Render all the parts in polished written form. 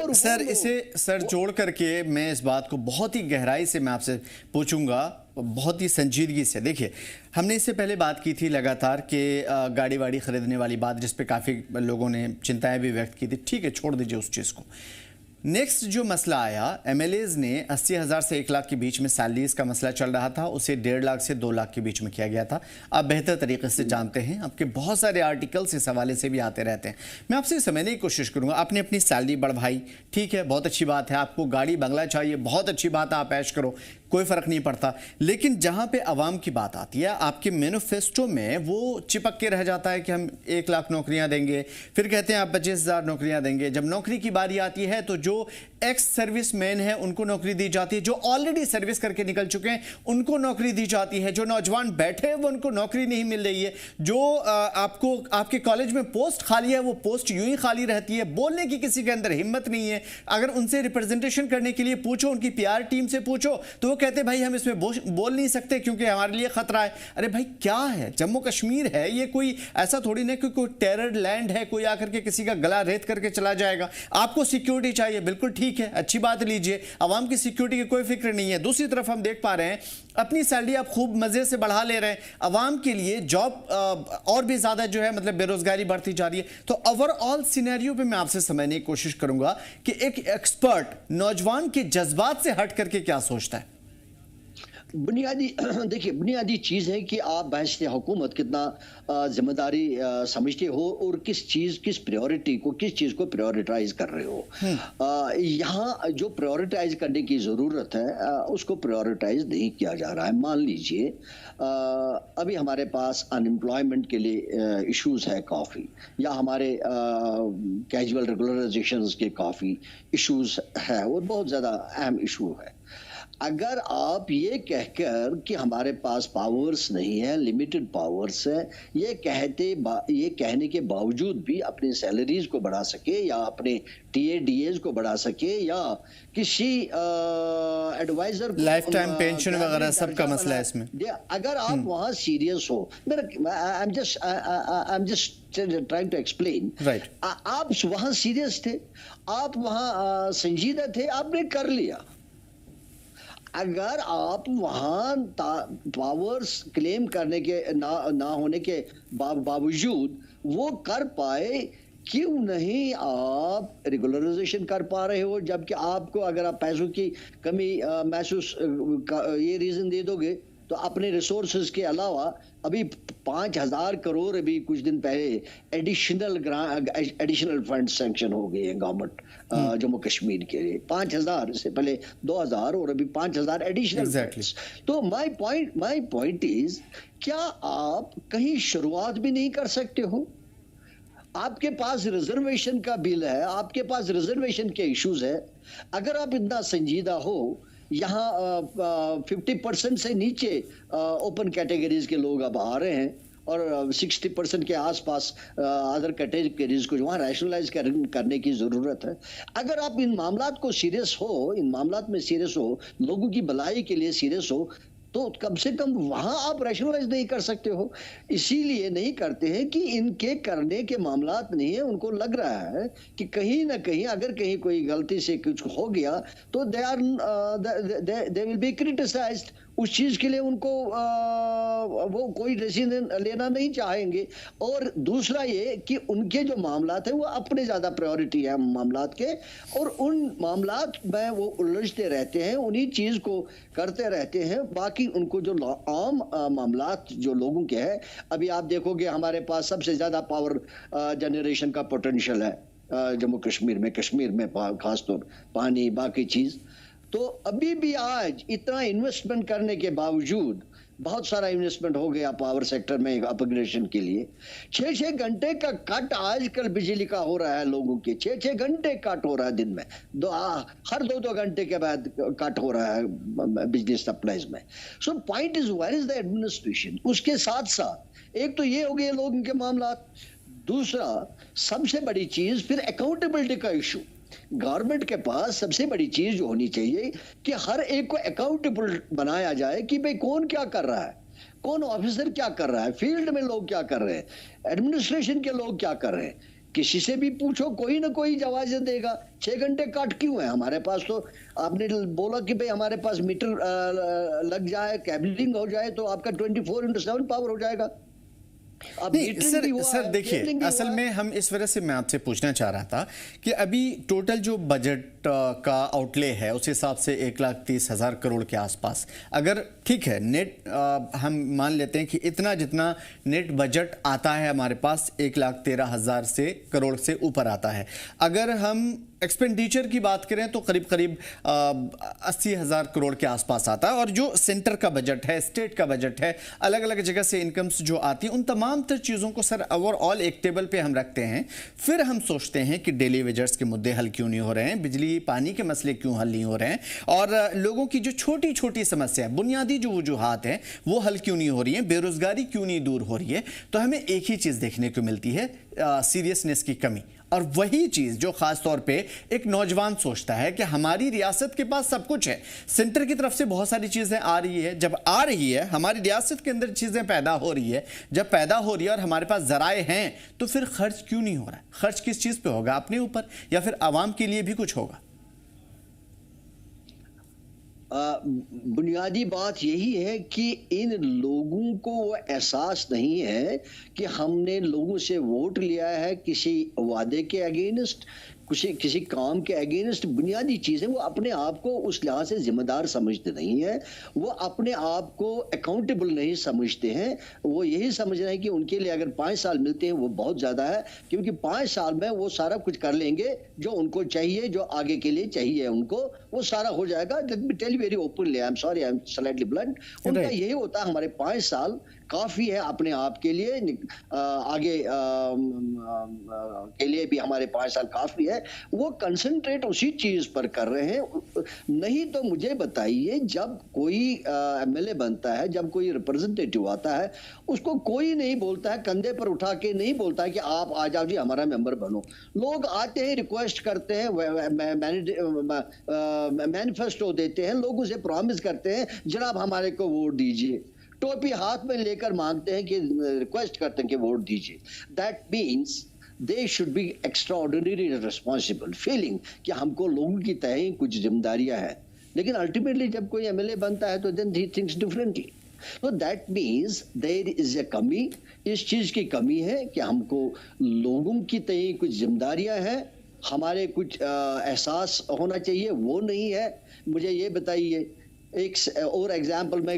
और सर इसे सर जोड़ करके मैं इस बात को बहुत ही गहराई से मैं आपसे पूछूंगा, बहुत ही संजीदगी से। देखिए, हमने इससे पहले बात की थी लगातार कि गाड़ी वाड़ी खरीदने वाली बात, जिस पे काफ़ी लोगों ने चिंताएं भी व्यक्त की थी। ठीक है, छोड़ दीजिए उस चीज़ को। नेक्स्ट जो मसला आया, एमएलएज ने 80,000 से 1 लाख के बीच में सैलरीज का मसला चल रहा था, उसे 1.5 लाख से 2 लाख के बीच में किया गया था। आप बेहतर तरीके से जानते हैं, आपके बहुत सारे आर्टिकल्स इस हवाले से भी आते रहते हैं। मैं आपसे समझने की कोशिश करूंगा, आपने अपनी सैलरी बढ़ाई, ठीक है, बहुत अच्छी बात है। आपको गाड़ी बंगला चाहिए, बहुत अच्छी बात है, आप ऐश करो, कोई फ़र्क नहीं पड़ता। लेकिन जहाँ पे अवाम की बात आती है, आपके मैनिफेस्टो में वो चिपक के रह जाता है कि हम 1 लाख नौकरियाँ देंगे, फिर कहते हैं आप 25,000 नौकरियाँ देंगे। जब नौकरी की बारी आती है तो जो एक्स सर्विस मैन है उनको नौकरी दी जाती है, जो ऑलरेडी सर्विस करके निकल चुके हैं उनको नौकरी दी जाती है, जो नौजवान बैठे हैं वो उनको नौकरी नहीं मिल रही है, जो आपको आपके कॉलेज में पोस्ट खाली है वो पोस्ट यूं ही खाली रहती है। बोलने की किसी के अंदर हिम्मत नहीं है। अगर उनसे रिप्रेजेंटेशन करने के लिए पूछो, उनकी पीआर टीम से पूछो, तो वो कहते भाई हम इसमें बोल नहीं सकते क्योंकि हमारे लिए खतरा है। अरे भाई क्या है, जम्मू कश्मीर है, ये कोई ऐसा थोड़ी ना कि कोई टेरर लैंड है, कोई आकर के किसी का गला रेत करके चला जाएगा। आपको सिक्योरिटी चाहिए, बिल्कुल ठीक है, अच्छी बात लीजिए, आवाम की सिक्योरिटी की कोई फिक्र नहीं है। दूसरी तरफ हम देख पा रहे हैं अपनी सैलरी आप खूब मजे से बढ़ा ले रहे हैं, आवाम के लिए जॉब और भी ज्यादा जो है मतलब बेरोजगारी बढ़ती जा रही है। तो ओवरऑल सिनेरियो पे मैं आपसे समझने की कोशिश करूंगा कि एक एक्सपर्ट नौजवान के जज्बात से हट करके क्या सोचता है। बुनियादी देखिए, बुनियादी चीज़ है कि आप बहस हुकूमत कितना जिम्मेदारी समझते हो और किस प्रायोरिटी को, किस चीज़ को प्रायोरिटाइज कर रहे हो। यहाँ जो प्रायोरिटाइज करने की ज़रूरत है उसको प्रायोरिटाइज नहीं किया जा रहा है। मान लीजिए अभी हमारे पास अनएम्प्लॉयमेंट के लिए इश्यूज है काफ़ी, या हमारे कैजुअल रेगुलराइजेशंस के काफ़ी इश्यूज है और बहुत ज़्यादा अहम इशू है। अगर आप ये कहकर कि हमारे पास पावर्स नहीं है, लिमिटेड पावर्स है, ये कहने के बावजूद भी अपनी सैलरीज को बढ़ा सके या अपने टीएडीएज को बढ़ा सके या किसी एडवाइजर लाइफ टाइम पेंशन वगैरह सबका मसला है इसमें। अगर आप वहाँ सीरियस हो, I am just trying to explain, आप वहाँ सीरियस थे, आप वहाँ संजीदा थे, आपने कर लिया। अगर आप वहाँ पावर्स क्लेम करने के ना होने के बावजूद वो कर पाए, क्यों नहीं आप रेगुलराइजेशन कर पा रहे हो? जबकि आपको अगर आप पैसों की कमी महसूस ये रीजन दे दोगे तो अपने रिसोर्सेज के अलावा अभी 5,000 करोड़ अभी कुछ दिन पहले एडिशनल फंड सैंक्शन हो गए हैं गवर्नमेंट जम्मू कश्मीर के लिए। 5,000 से पहले 2,000 और अभी 5,000 एडिशनल। तो माय पॉइंट इज, क्या आप कहीं शुरुआत भी नहीं कर सकते हो? आपके पास रिजर्वेशन का बिल है, आपके पास रिजर्वेशन के इश्यूज है। अगर आप इतना संजीदा हो, यहाँ 50% से नीचे ओपन कैटेगरीज के लोग अब आ रहे हैं और 60% के आसपास अदर कैटेगरीज को वहाँ रैशनलाइज करने की ज़रूरत है। अगर आप इन मामलात को सीरियस हो, इन मामलात में सीरियस हो, लोगों की भलाई के लिए सीरियस हो, तो कम से कम वहां आप रैशनलाइज नहीं कर सकते हो। इसीलिए नहीं करते हैं कि इनके करने के मामलात नहीं है। उनको लग रहा है कि कहीं ना कहीं अगर कहीं कोई गलती से कुछ हो गया तो दे विल बी क्रिटिसाइज्ड। उस चीज के लिए उनको वो कोई डिसीजन लेना नहीं चाहेंगे। और दूसरा ये कि उनके जो मामलात है वो अपने ज्यादा प्रायोरिटी है मामलात के, और उन मामलात में वो उलझते रहते हैं, उन्हीं चीज को करते रहते हैं। बाकी उनको जो आम मामलात जो लोगों के हैं, अभी आप देखोगे हमारे पास सबसे ज्यादा पावर जनरेशन का पोटेंशियल है जम्मू कश्मीर में खासतौर पानी बाकी चीज। तो अभी भी आज इतना इन्वेस्टमेंट करने के बावजूद, बहुत सारा इन्वेस्टमेंट हो गया पावर सेक्टर में अपग्रेडेशन के लिए, 6-6 घंटे का कट आजकल बिजली का हो रहा है लोगों के। 6-6 घंटे कट हो रहा है दिन में, हर 2-2 घंटे के बाद कट हो रहा है बिजली सप्लाईज में। So point is, where is the administration? उसके साथ साथ एक तो ये हो गए लोगों के मामलात, दूसरा सबसे बड़ी चीज फिर अकाउंटेबिलिटी का इशू। गवर्नमेंट के पास सबसे बड़ी चीज जो होनी चाहिए कि हर एक को अकाउंटेबल बनाया जाए कि भाई कौन क्या कर रहा है, कौन ऑफिसर क्या कर रहा है, फील्ड में लोग क्या कर रहे हैं, एडमिनिस्ट्रेशन के लोग क्या कर रहे हैं। किसी से भी पूछो, कोई ना कोई जवाब देगा। 6 घंटे कट क्यों है हमारे पास? तो आपने बोला कि भाई हमारे पास मीटर लग जाए, केबलिंग हो जाए तो आपका 24/7 पावर हो जाएगा। अब नहीं सर देखिए, असल में हम इस वजह से मैं आपसे पूछना चाह रहा था कि अभी टोटल जो बजट का आउटले है उस हिसाब से 1,30,000 करोड़ के आसपास, अगर ठीक है नेट हम मान लेते हैं कि इतना जितना नेट बजट आता है हमारे पास 1,13,000 से करोड़ से ऊपर आता है, अगर हम एक्सपेंडिचर की बात करें तो करीब करीब 80,000 करोड़ के आसपास आता है। और जो सेंटर का बजट है, स्टेट का बजट है, अलग अलग जगह से इनकम्स जो आती हैं, उन तमाम तर चीज़ों को सर ओवरऑल एक टेबल पे हम रखते हैं। फिर हम सोचते हैं कि डेली वेजर्स के मुद्दे हल क्यों नहीं हो रहे हैं, बिजली पानी के मसले क्यों हल नहीं हो रहे हैं, और लोगों की जो छोटी छोटी समस्या है, बुनियादी जो वजूहात हैं वो हल क्यों नहीं हो रही हैं, बेरोजगारी क्यों नहीं दूर हो रही है। तो हमें एक ही चीज़ देखने को मिलती है, सीरियसनेस की कमी। और वही चीज जो खास तौर पे एक नौजवान सोचता है कि हमारी रियासत के पास सब कुछ है, सेंटर की तरफ से बहुत सारी चीजें आ रही है, जब आ रही है हमारी रियासत के अंदर चीजें पैदा हो रही है, जब पैदा हो रही है और हमारे पास जराए हैं, तो फिर खर्च क्यों नहीं हो रहा है? खर्च किस चीज पे होगा? अपने ऊपर, या फिर आवाम के लिए भी कुछ होगा? बुनियादी बात यही है कि इन लोगों को वो एहसास नहीं है कि हमने लोगों से वोट लिया है किसी वादे के अगेंस्ट, किसी काम के अगेंस्ट। बुनियादी चीज़ है, वो अपने आप को उस लिहाज से जिम्मेदार समझते नहीं है, वो अपने आप को अकाउंटेबल नहीं समझते हैं। वो यही समझ रहे हैं कि उनके लिए अगर 5 साल मिलते हैं वो बहुत ज़्यादा है, क्योंकि 5 साल में वो सारा कुछ कर लेंगे जो उनको चाहिए, जो आगे के लिए चाहिए उनको, वो सारा हो जाएगा। Let me tell you very openly, I am sorry, I am slightly blunt, उनका यही होता है, हमारे 5 साल काफ़ी है अपने आप के लिए, आगे के लिए भी हमारे 5 साल काफ़ी है। वो कंसंट्रेट उसी चीज पर कर रहे हैं। नहीं तो मुझे बताइए, जब कोई एमएलए बनता है, जब कोई रिप्रेजेंटेटिव आता है, उसको कोई नहीं बोलता है, कंधे पर उठा के नहीं बोलता है कि आप आ जाओ जी हमारा मेंबर बनो। लोग आते हैं, रिक्वेस्ट करते हैं, मैनिफेस्टो देते हैं, लोगों से प्रॉमिस करते हैं जनाब हमारे को वोट दीजिए, टोपी हाथ में लेकर मांगते हैं कि रिक्वेस्ट करते हैं कि वोट दीजिए। That means they should be extraordinarily responsible, feeling कि हमको लोगों की तय कुछ जिम्मेदारियां हैं। लेकिन अल्टीमेटली जब कोई एमएलए बनता है तो then he thinks differently. So that means there is a कमी, इस चीज की कमी है कि हमको लोगों की तय कुछ जिम्मेदारियां हैं, हमारे कुछ एहसास होना चाहिए, वो नहीं है। मुझे ये बताइए, एक और एग्जाम्पल मैं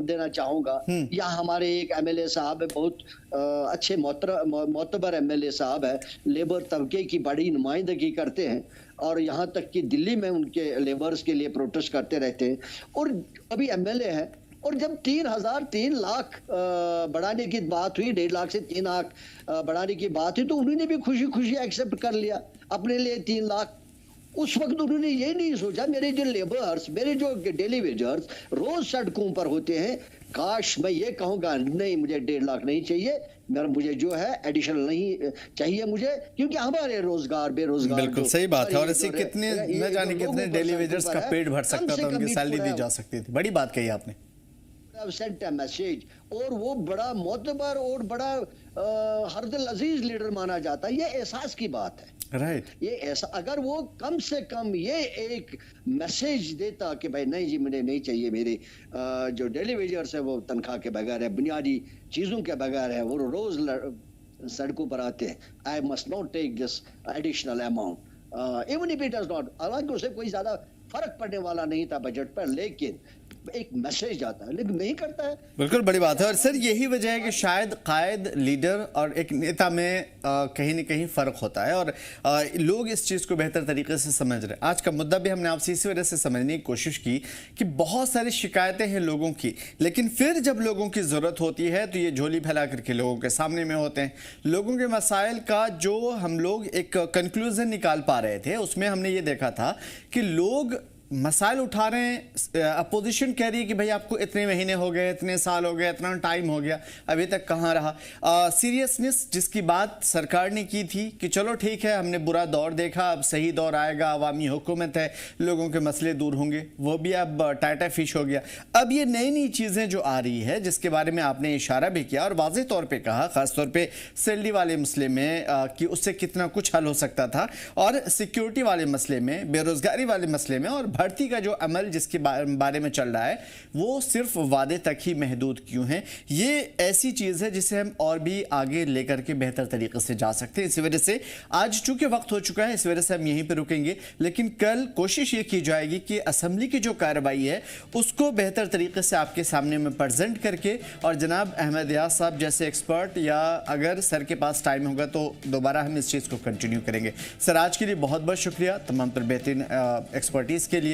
देना चाहूंगा। यहाँ हमारे एक एमएलए साहब है, बहुत अच्छे मोतबर एमएलए साहब है, लेबर तबके की बड़ी नुमाइंदगी करते हैं, और यहाँ तक कि दिल्ली में उनके लेबर्स के लिए प्रोटेस्ट करते रहते हैं, और अभी एमएलए है। और जब 3 लाख बढ़ाने की बात हुई, 1.5 लाख से 3 लाख बढ़ाने की बात हुई, तो उन्होंने भी खुशी खुशी एक्सेप्ट कर लिया अपने लिए 3 लाख। उस वक्त उन्होंने ये नहीं सोचा मेरे जो लेबर्स, मेरे जो डेली वेजर्स रोज सड़कों पर होते हैं, काश मैं ये कहूँगा नहीं मुझे 1.5 लाख नहीं चाहिए, मुझे जो है एडिशनल नहीं चाहिए मुझे, क्योंकि हमारे रोजगार बेरोजगार। बिल्कुल सही बात है। और ऐसे कितने न जाने कितने डेली वेजर्स का पेट भर सकता था, उनकी सैलरी दी जा सकती थी। बड़ी बात कही आपने। सेंट अ मैसेज, और वो बड़ा मोतबर और बड़ा हरदिल अजीज लीडर माना जाता है। ये एहसास की बात है, राइट। ये ऐसा अगर वो कम से कम ये एक मैसेज देता कि भाई नहीं जी मुझे नहीं चाहिए, मेरे जो डेली वेजर्स है वो तनख्वाह के बगैर है, बुनियादी चीज़ों के बगैर है, वो रोज सड़कों पर आते हैं, I must not take this additional amount even if it does not, हालांकि उसे कोई ज्यादा फर्क पड़ने वाला नहीं था बजट पर, लेकिन एक मैसेज आता है, लेकिन नहीं करता है। बिल्कुल बड़ी बात है। और सर यही वजह है कि शायद कायद, लीडर और एक नेता में कहीं ना कहीं फ़र्क होता है, और लोग इस चीज़ को बेहतर तरीके से समझ रहे हैं। आज का मुद्दा भी हमने आपसे इसी वजह से समझने की कोशिश की कि बहुत सारी शिकायतें हैं लोगों की, लेकिन फिर जब लोगों की ज़रूरत होती है तो ये झोली फैला करके लोगों के सामने में होते हैं। लोगों के मसाइल का जो हम लोग एक कंक्लूज़न निकाल पा रहे थे, उसमें हमने ये देखा था कि लोग मसाइल उठा रहे हैं, अपोजिशन कह रही है कि भाई आपको इतने महीने हो गए, इतने साल हो गए, इतना टाइम हो गया, अभी तक कहाँ रहा सीरियसनेस जिसकी बात सरकार ने की थी कि चलो ठीक है हमने बुरा दौर देखा, अब सही दौर आएगा, अवामी हुकूमत है, लोगों के मसले दूर होंगे, वो भी अब टाटा फिश हो गया। अब ये नई नई चीज़ें जो आ रही है जिसके बारे में आपने इशारा भी किया और वाज़ेह तौर पर कहा, ख़ासतौर पर सैलरी वाले मसले में कि उससे कितना कुछ हल हो सकता था, और सिक्योरिटी वाले मसले में, बेरोज़गारी वाले मसले में, और भर्ती का जो अमल जिसके बारे में चल रहा है वो सिर्फ वादे तक ही महदूद क्यों है। ये ऐसी चीज़ है जिसे हम और भी आगे लेकर के बेहतर तरीके से जा सकते हैं। इसी वजह से आज चूंकि वक्त हो चुका है, इस वजह से हम यहीं पर रुकेंगे, लेकिन कल कोशिश ये की जाएगी कि असेंबली की जो कार्रवाई है उसको बेहतर तरीके से आपके सामने में प्रेजेंट करके, और जनाब अहमद यास साहब जैसे एक्सपर्ट, या अगर सर के पास टाइम होगा तो दोबारा हम इस चीज़ को कंटिन्यू करेंगे। सर आज के लिए बहुत बहुत शुक्रिया, तमाम पर बेहतरीन एक्सपर्टीज़ के लिए।